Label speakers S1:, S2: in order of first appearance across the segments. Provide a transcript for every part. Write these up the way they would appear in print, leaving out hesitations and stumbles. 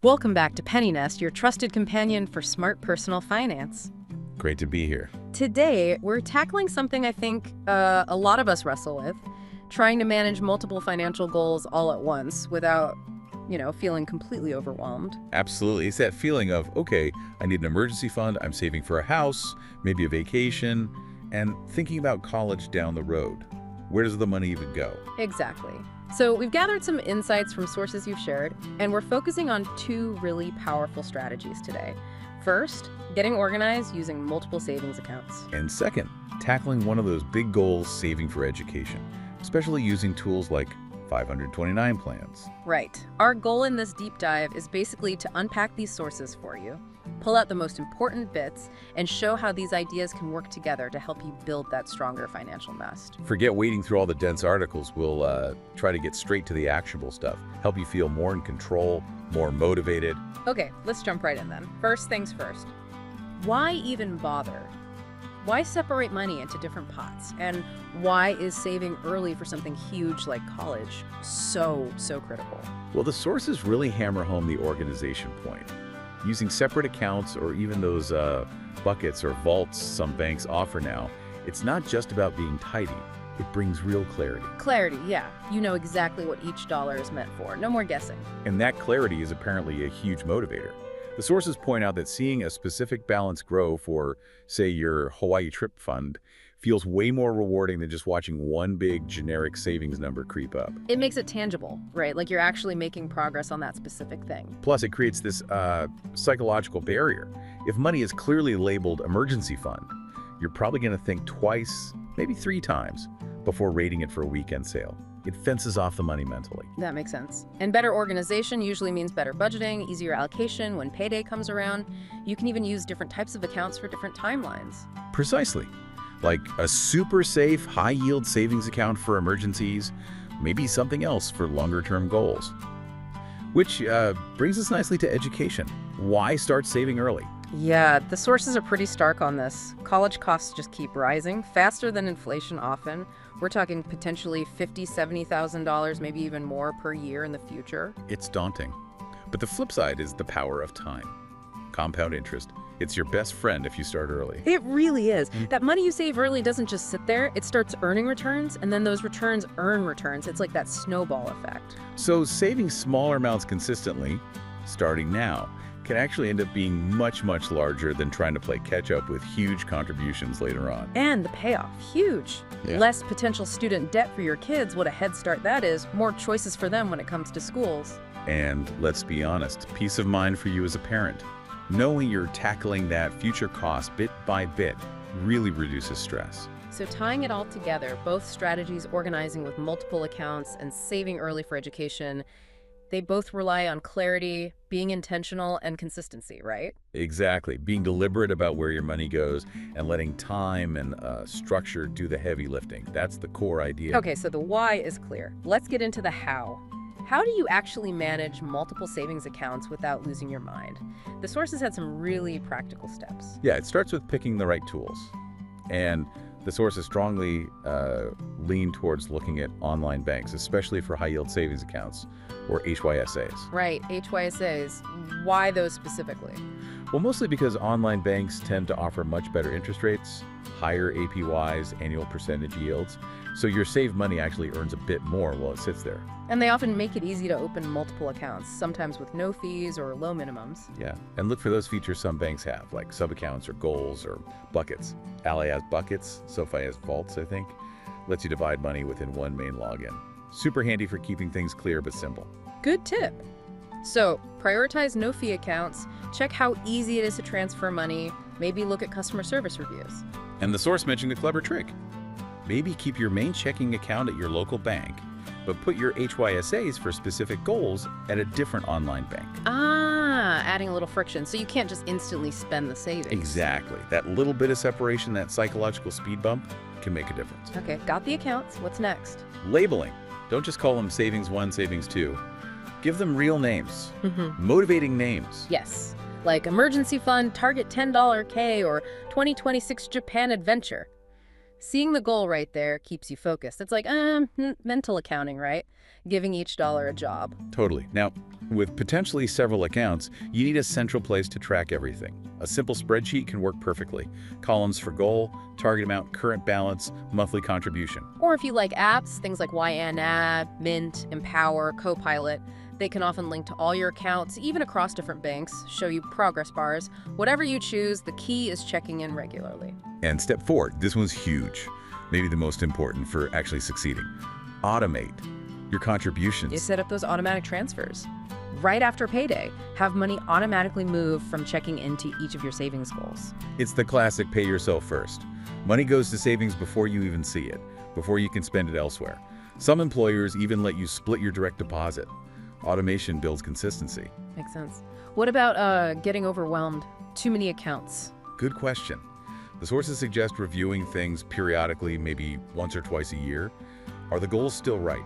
S1: Welcome back to Penny Nest, your trusted companion for smart personal finance.
S2: Great to be here.
S1: Today, we're tackling something I think a lot of us wrestle with, trying to manage multiple financial goals all at once without, feeling completely overwhelmed.
S2: Absolutely. It's that feeling of, okay, I need an emergency fund, I'm saving for a house, maybe a vacation, and thinking about college down the road. Where does the money even go?
S1: Exactly. So we've gathered some insights from sources you've shared, and we're focusing on two really powerful strategies today. First, getting organized using multiple savings accounts.
S2: And second, tackling one of those big goals, saving for education, especially using tools like 529 plans.
S1: Right. Our goal in this deep dive is basically to unpack these sources for you, pull out the most important bits, and show how these ideas can work together to help you build that stronger financial nest.
S2: Forget wading through all the dense articles. We'll try to get straight to the actionable stuff, help you feel more in control, more motivated.
S1: Okay, let's jump right in then. First things first. Why even bother? Why separate money into different pots? And why is saving early for something huge like college so critical?
S2: Well, the sources really hammer home the organization point. Using separate accounts or even those buckets or vaults some banks offer now, it's not just about being tidy. It brings real clarity.
S1: Clarity, yeah. You know exactly what each dollar is meant for. No more guessing.
S2: And that clarity is apparently a huge motivator. The sources point out that seeing a specific balance grow for, say, your Hawaii trip fund feels way more rewarding than just watching one big generic savings number creep up.
S1: It makes it tangible, right? Like you're actually making progress on that specific thing.
S2: Plus, it creates this psychological barrier. If money is clearly labeled emergency fund, you're probably going to think twice, maybe 3 times, before rating it for a weekend sale. It fences off the money mentally.
S1: That makes sense. And better organization usually means better budgeting, easier allocation when payday comes around. You can even use different types of accounts for different timelines.
S2: Precisely. Like a super safe, high-yield savings account for emergencies, maybe something else for longer-term goals. Which brings us nicely to education. Why start saving early?
S1: Yeah, the sources are pretty stark on this. College costs just keep rising, faster than inflation often. We're talking potentially $50,000, $70,000, maybe even more per year in the future.
S2: It's daunting. But the flip side is the power of time. Compound interest. It's your best friend if you start early.
S1: It really is. That money you save early doesn't just sit there. It starts earning returns, and then those returns earn returns. It's like that snowball effect.
S2: So saving smaller amounts consistently, starting now, can actually end up being much larger than trying to play catch up with huge contributions later on.
S1: And the payoff, huge.
S2: Yeah.
S1: Less potential student debt for your kids. What a head start that is. More choices for them when it comes to schools.
S2: And let's be honest, peace of mind for you as a parent. Knowing you're tackling that future cost bit by bit really reduces stress.
S1: So tying it all together, both strategies, organizing with multiple accounts and saving early for education, they both rely on clarity, being intentional, and consistency, right?
S2: Exactly. Being deliberate about where your money goes and letting time and structure do the heavy lifting. That's the core idea.
S1: Okay, so the why is clear. Let's get into the how. How do you actually manage multiple savings accounts without losing your mind? The sources had some really practical steps.
S2: Yeah, it starts with picking the right tools. And the sources strongly lean towards looking at online banks, especially for high-yield savings accounts, or HYSAs.
S1: Right, HYSAs. Why those specifically?
S2: Well, mostly because online banks tend to offer much better interest rates, higher APYs, annual percentage yields, so your saved money actually earns a bit more while it sits there.
S1: And they often make it easy to open multiple accounts, sometimes with no fees or low minimums.
S2: Yeah, and look for those features some banks have, like sub-accounts or goals or buckets. Ally has buckets, SoFi has vaults, I think. Lets you divide money within one main login. Super handy for keeping things clear but simple.
S1: Good tip. So, prioritize no-fee accounts, check how easy it is to transfer money, maybe look at customer service reviews.
S2: And the source mentioned a clever trick. Maybe keep your main checking account at your local bank, but put your HYSAs for specific goals at a different online bank.
S1: Ah, adding a little friction, so you can't just instantly spend the savings.
S2: Exactly. That little bit of separation, that psychological speed bump, can make a difference.
S1: Okay, got the accounts. What's next?
S2: Labeling. Don't just call them Savings 1, Savings 2. Give them real names. Motivating names.
S1: Yes, like Emergency Fund, Target $10K, or 2026 Japan Adventure. Seeing the goal right there keeps you focused. It's like, mental accounting, right? Giving each dollar a job.
S2: Totally. Now, with potentially several accounts, you need a central place to track everything. A simple spreadsheet can work perfectly. Columns for goal, target amount, current balance, monthly contribution.
S1: Or if you like apps, things like YNAB, Mint, Empower, Copilot, they can often link to all your accounts, even across different banks, show you progress bars. Whatever you choose, the key is checking in regularly.
S2: And step 4, this one's huge, maybe the most important for actually succeeding. Automate your contributions.
S1: You set up those automatic transfers. Right after payday, have money automatically move from checking into each of your savings goals.
S2: It's the classic pay yourself first. Money goes to savings before you even see it, before you can spend it elsewhere. Some employers even let you split your direct deposit. Automation builds consistency.
S1: Makes sense. What about getting overwhelmed? Too many accounts.
S2: Good question. The sources suggest reviewing things periodically, maybe once or twice a year. Are the goals still right?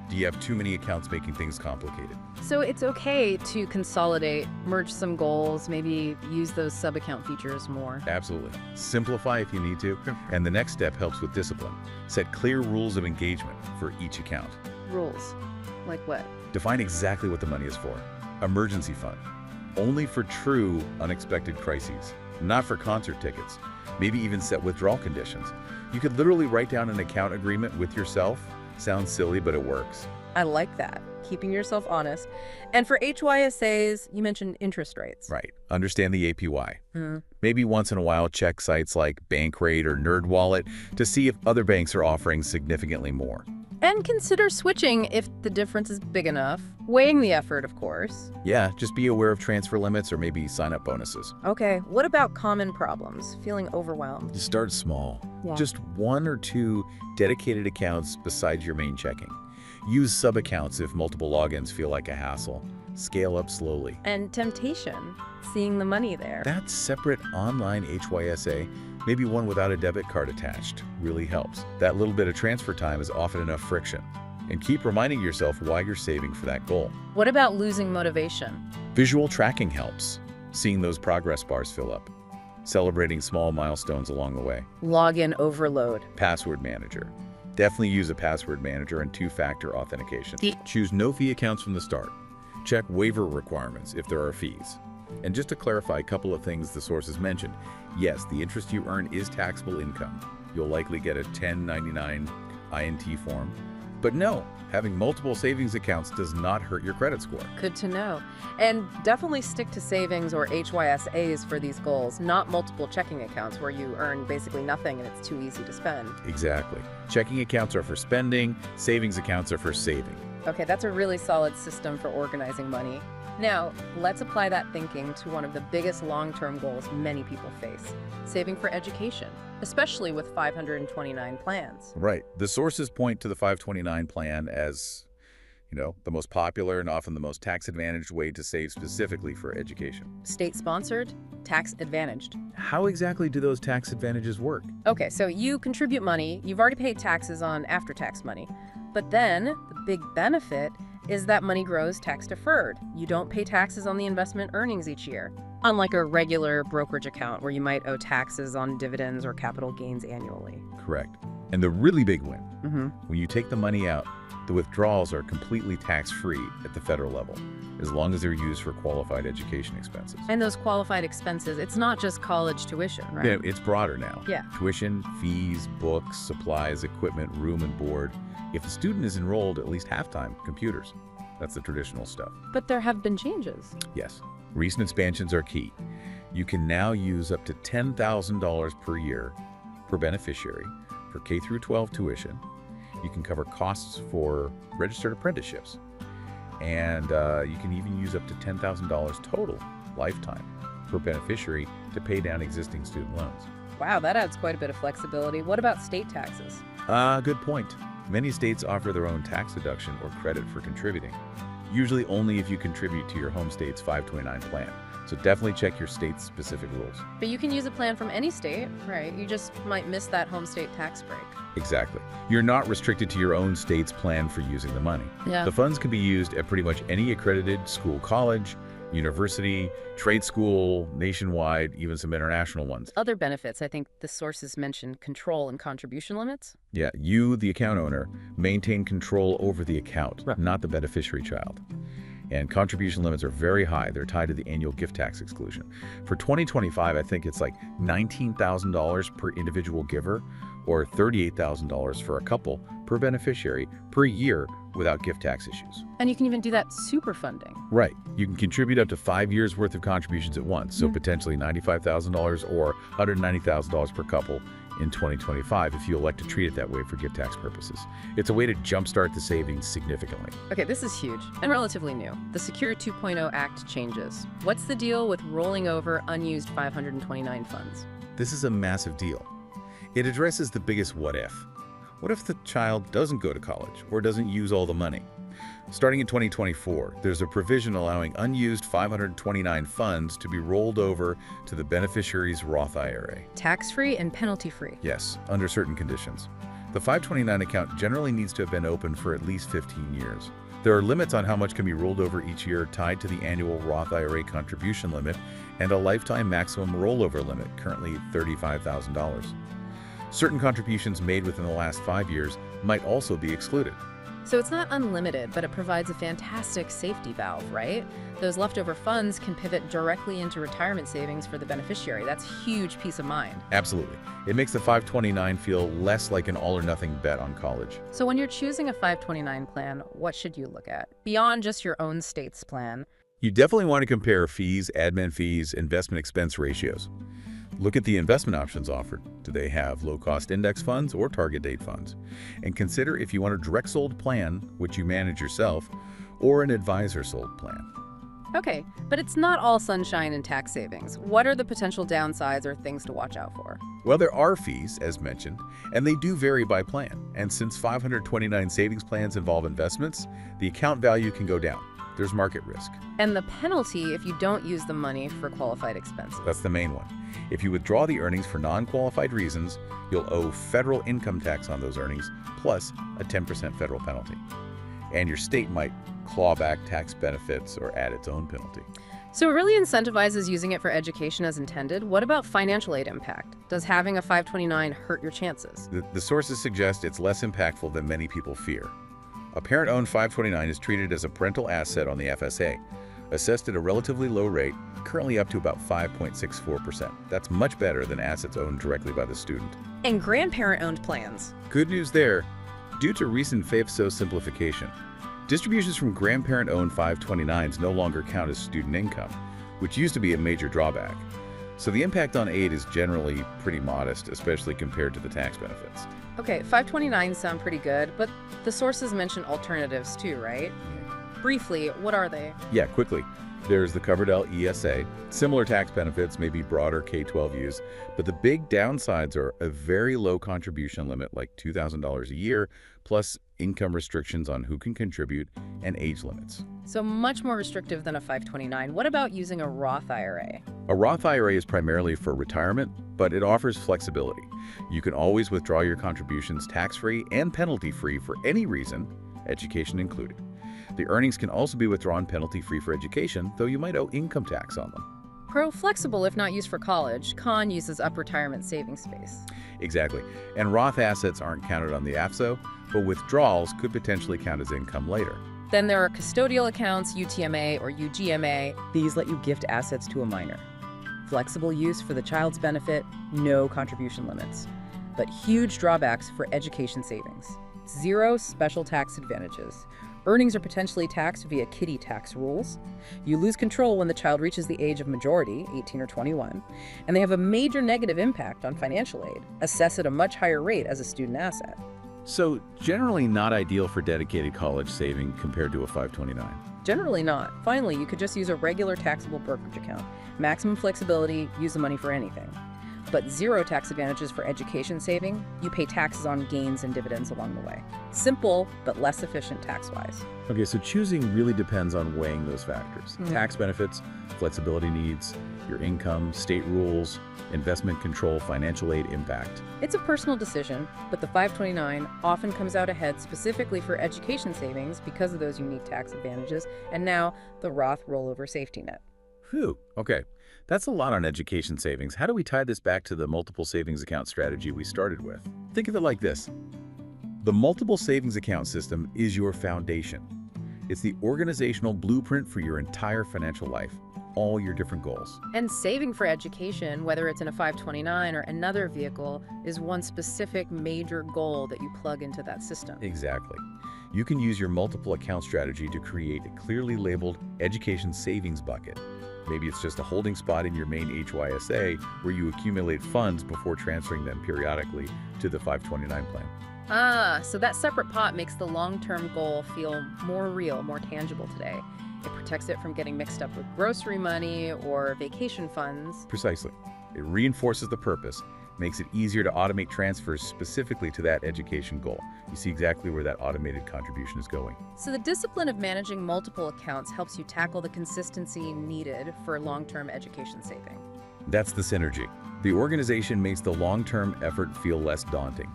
S2: Do you have too many accounts making things complicated?
S1: So it's okay to consolidate, merge some goals, maybe use those sub-account features more.
S2: Absolutely. Simplify if you need to. And the next step helps with discipline. Set clear rules of engagement for each account.
S1: Rules? Like what?
S2: Define exactly what the money is for. Emergency fund. Only for true unexpected crises. Not for concert tickets. Maybe even set withdrawal conditions. You could literally write down an account agreement with yourself. Sounds silly, but it works.
S1: I like that. Keeping yourself honest. And for HYSAs, you mentioned interest rates.
S2: Right. Understand the APY. Maybe once in a while check sites like Bankrate or NerdWallet to see if other banks are offering significantly more.
S1: And consider switching if the difference is big enough. Weighing the effort, of course.
S2: Yeah, just be aware of transfer limits or maybe sign-up bonuses.
S1: Okay, what about common problems? Feeling overwhelmed?
S2: Just start small.
S1: Yeah.
S2: Just 1 or 2 dedicated accounts besides your main checking. Use sub-accounts if multiple logins feel like a hassle. Scale up slowly.
S1: And temptation, seeing the money there.
S2: That separate online HYSA, maybe one without a debit card attached, really helps. That little bit of transfer time is often enough friction. And keep reminding yourself why you're saving for that goal.
S1: What about losing motivation?
S2: Visual tracking helps. Seeing those progress bars fill up. Celebrating small milestones along the way.
S1: Login overload.
S2: Password manager. Definitely use a password manager and 2-factor authentication. Choose no-fee accounts from the start. Check waiver requirements if there are fees. And just to clarify a couple of things the sources mentioned, yes, the interest you earn is taxable income. You'll likely get a 1099 INT form. But no, having multiple savings accounts does not hurt your credit score.
S1: Good to know. And definitely stick to savings or HYSAs for these goals, not multiple checking accounts where you earn basically nothing and it's too easy to spend.
S2: Exactly. Checking accounts are for spending, savings accounts are for saving.
S1: Okay, that's a really solid system for organizing money. Now, let's apply that thinking to one of the biggest long-term goals many people face, saving for education, especially with 529 plans.
S2: Right. The sources point to the 529 plan as, the most popular and often the most tax-advantaged way to save specifically for education.
S1: State-sponsored, tax-advantaged.
S2: How exactly do those tax advantages work?
S1: Okay, so you contribute money, you've already paid taxes on after-tax money, but then the big benefit is that money grows tax-deferred. You don't pay taxes on the investment earnings each year, unlike a regular brokerage account where you might owe taxes on dividends or capital gains annually.
S2: Correct. And the really big win, when you take the money out, the withdrawals are completely tax-free at the federal level, as long as they're used for qualified education expenses.
S1: And those qualified expenses, it's not just college tuition, right?
S2: Yeah, it's broader now.
S1: Yeah.
S2: Tuition, fees, books, supplies, equipment, room and board. If the student is enrolled, at least half-time, computers. That's the traditional stuff.
S1: But there have been changes.
S2: Yes. Recent expansions are key. You can now use up to $10,000 per year per beneficiary for K through 12 tuition. You can cover costs for registered apprenticeships. And you can even use up to $10,000 total lifetime per beneficiary to pay down existing student loans.
S1: Wow, that adds quite a bit of flexibility. What about state taxes?
S2: Good point. Many states offer their own tax deduction or credit for contributing, usually only if you contribute to your home state's 529 plan. So definitely check your state's specific rules.
S1: But you can use a plan from any state, right? You just might miss that home state tax break.
S2: Exactly. You're not restricted to your own state's plan for using the money.
S1: Yeah.
S2: The funds can be used at pretty much any accredited school, college, university, trade school, nationwide, even some international ones.
S1: Other benefits, I think the sources mentioned control and contribution limits.
S2: Yeah, you, the account owner, maintain control over the account,
S3: Right.
S2: not the beneficiary child. And contribution limits are very high. They're tied to the annual gift tax exclusion. For 2025, I think it's like $19,000 per individual giver or $38,000 for a couple per beneficiary per year without gift tax issues.
S1: And you can even do that super funding.
S2: Right. You can contribute up to 5 years worth of contributions at once, so potentially $95,000 or $190,000 per couple in 2025 if you elect to treat it that way for gift tax purposes. It's a way to jumpstart the savings significantly.
S1: Okay, this is huge and relatively new. The Secure 2.0 Act changes. What's the deal with rolling over unused 529 funds?
S2: This is a massive deal. It addresses the biggest what if. What if the child doesn't go to college or doesn't use all the money? Starting in 2024, there's a provision allowing unused 529 funds to be rolled over to the beneficiary's Roth IRA.
S1: Tax-free and penalty-free.
S2: Yes, under certain conditions. The 529 account generally needs to have been open for at least 15 years. There are limits on how much can be rolled over each year tied to the annual Roth IRA contribution limit and a lifetime maximum rollover limit, currently $35,000. Certain contributions made within the last 5 years might also be excluded.
S1: So it's not unlimited, but it provides a fantastic safety valve, right? Those leftover funds can pivot directly into retirement savings for the beneficiary. That's huge peace of mind.
S2: Absolutely. It makes the 529 feel less like an all-or-nothing bet on college.
S1: So when you're choosing a 529 plan, what should you look at? Beyond just your own state's plan.
S2: You definitely want to compare fees, admin fees, investment expense ratios. Look at the investment options offered. Do they have low-cost index funds or target date funds? And consider if you want a direct sold plan, which you manage yourself, or an advisor sold plan.
S1: Okay, but it's not all sunshine and tax savings. What are the potential downsides or things to watch out for?
S2: Well, there are fees, as mentioned, and they do vary by plan. And since 529 savings plans involve investments, the account value can go down. There's market risk.
S1: And the penalty if you don't use the money for qualified expenses.
S2: That's the main one. If you withdraw the earnings for non-qualified reasons, you'll owe federal income tax on those earnings, plus a 10% federal penalty. And your state might claw back tax benefits or add its own penalty.
S1: So it really incentivizes using it for education as intended. What about financial aid impact? Does having a 529 hurt your chances?
S2: The sources suggest it's less impactful than many people fear. A parent-owned 529 is treated as a parental asset on the FSA, assessed at a relatively low rate, currently up to about 5.64%. That's much better than assets owned directly by the student.
S1: And grandparent-owned plans.
S2: Good news there. Due to recent FAFSA simplification, distributions from grandparent-owned 529s no longer count as student income, which used to be a major drawback. So the impact on aid is generally pretty modest, especially compared to the tax benefits.
S1: Okay, 529s sound pretty good, but the sources mention alternatives too, right? Briefly, what are they?
S2: Yeah, quickly. There's the Coverdell ESA. Similar tax benefits, maybe broader K-12 use, but the big downsides are a very low contribution limit, like $2,000 a year, plus income restrictions on who can contribute and age limits.
S1: So much more restrictive than a 529. What about using a Roth IRA?
S2: A Roth IRA is primarily for retirement, but it offers flexibility. You can always withdraw your contributions tax-free and penalty-free for any reason, education included. The earnings can also be withdrawn penalty-free for education, though you might owe income tax on them.
S1: Pro flexible if not used for college. Con uses up retirement savings space.
S2: Exactly. And Roth assets aren't counted on the AFSO, but withdrawals could potentially count as income later.
S1: Then there are custodial accounts, UTMA or UGMA.
S3: These let you gift assets to a minor. Flexible use for the child's benefit, no contribution limits. But huge drawbacks for education savings. 0 special tax advantages. Earnings are potentially taxed via kiddie tax rules. You lose control when the child reaches the age of majority, 18 or 21, and they have a major negative impact on financial aid, assessed at a much higher rate as a student asset.
S2: So generally not ideal for dedicated college saving compared to a 529.
S1: Generally not. Finally, you could just use a regular taxable brokerage account. Maximum flexibility, use the money for anything. But 0 tax advantages for education saving, you pay taxes on gains and dividends along the way. Simple, but less efficient tax-wise.
S2: Okay, so choosing really depends on weighing those factors. Tax benefits, flexibility needs, your income, state rules, investment control, financial aid impact.
S1: It's a personal decision, but the 529 often comes out ahead specifically for education savings because of those unique tax advantages, and now the Roth rollover safety net.
S2: Phew, okay. That's a lot on education savings. How do we tie this back to the multiple savings account strategy we started with? Think of it like this. The multiple savings account system is your foundation. It's the organizational blueprint for your entire financial life, all your different goals.
S1: And saving for education, whether it's in a 529 or another vehicle, is one specific major goal that you plug into that system.
S2: Exactly. You can use your multiple account strategy to create a clearly labeled education savings bucket. Maybe it's just a holding spot in your main HYSA where you accumulate funds before transferring them periodically to the 529 plan.
S1: So that separate pot makes the long-term goal feel more real, more tangible today. It protects it from getting mixed up with grocery money or vacation funds.
S2: Precisely. It reinforces the purpose, makes it easier to automate transfers specifically to that education goal. You see exactly where that automated contribution is going.
S1: So the discipline of managing multiple accounts helps you tackle the consistency needed for long-term education saving.
S2: That's the synergy. The organization makes the long-term effort feel less daunting.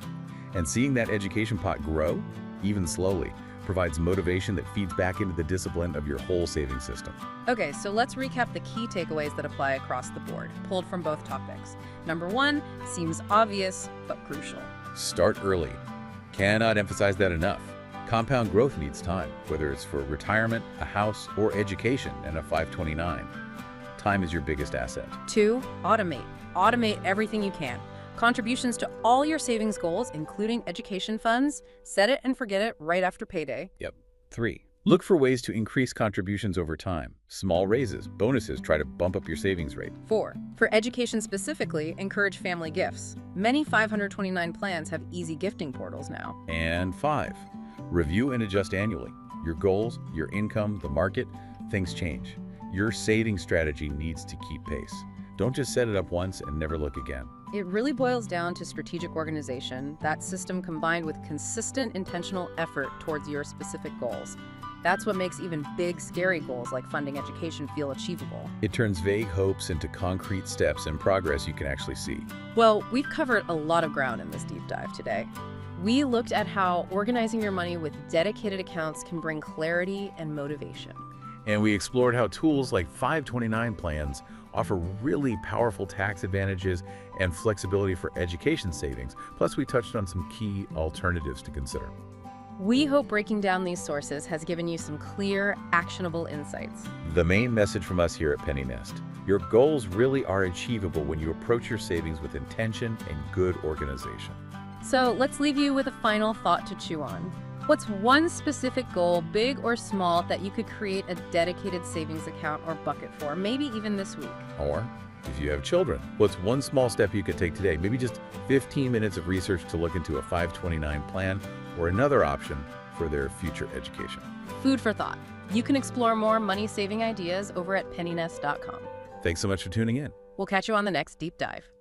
S2: And seeing that education pot grow, even slowly, provides motivation that feeds back into the discipline of your whole saving system.
S1: Okay, so let's recap the key takeaways that apply across the board, pulled from both topics. Number 1, seems obvious, but crucial.
S2: Start early. Cannot emphasize that enough. Compound growth needs time, whether it's for retirement, a house, or education and a 529. Time is your biggest asset.
S1: 2, automate. Automate everything you can. Contributions to all your savings goals, including education funds, set it and forget it right after payday.
S2: Yep. 3, look for ways to increase contributions over time. Small raises, bonuses try to bump up your savings rate.
S1: 4, for education specifically, encourage family gifts. Many 529 plans have easy gifting portals now.
S2: And 5, review and adjust annually. Your goals, your income, the market, things change. Your saving strategy needs to keep pace. Don't just set it up once and never look again.
S1: It really boils down to strategic organization, that system combined with consistent, intentional effort towards your specific goals. That's what makes even big, scary goals like funding education feel achievable.
S2: It turns vague hopes into concrete steps and progress you can actually see.
S1: Well, we've covered a lot of ground in this deep dive today. We looked at how organizing your money with dedicated accounts can bring clarity and motivation.
S2: And we explored how tools like 529 plans offer really powerful tax advantages and flexibility for education savings. Plus, we touched on some key alternatives to consider.
S1: We hope breaking down these sources has given you some clear, actionable insights.
S2: The main message from us here at Penny Nest: your goals really are achievable when you approach your savings with intention and good organization.
S1: So let's leave you with a final thought to chew on. What's one specific goal, big or small, that you could create a dedicated savings account or bucket for, maybe even this week?
S2: Or, if you have children, what's one small step you could take today? Maybe just 15 minutes of research to look into a 529 plan or another option for their future education.
S1: Food for thought. You can explore more money-saving ideas over at pennynest.com.
S2: Thanks so much for tuning in.
S1: We'll catch you on the next deep dive.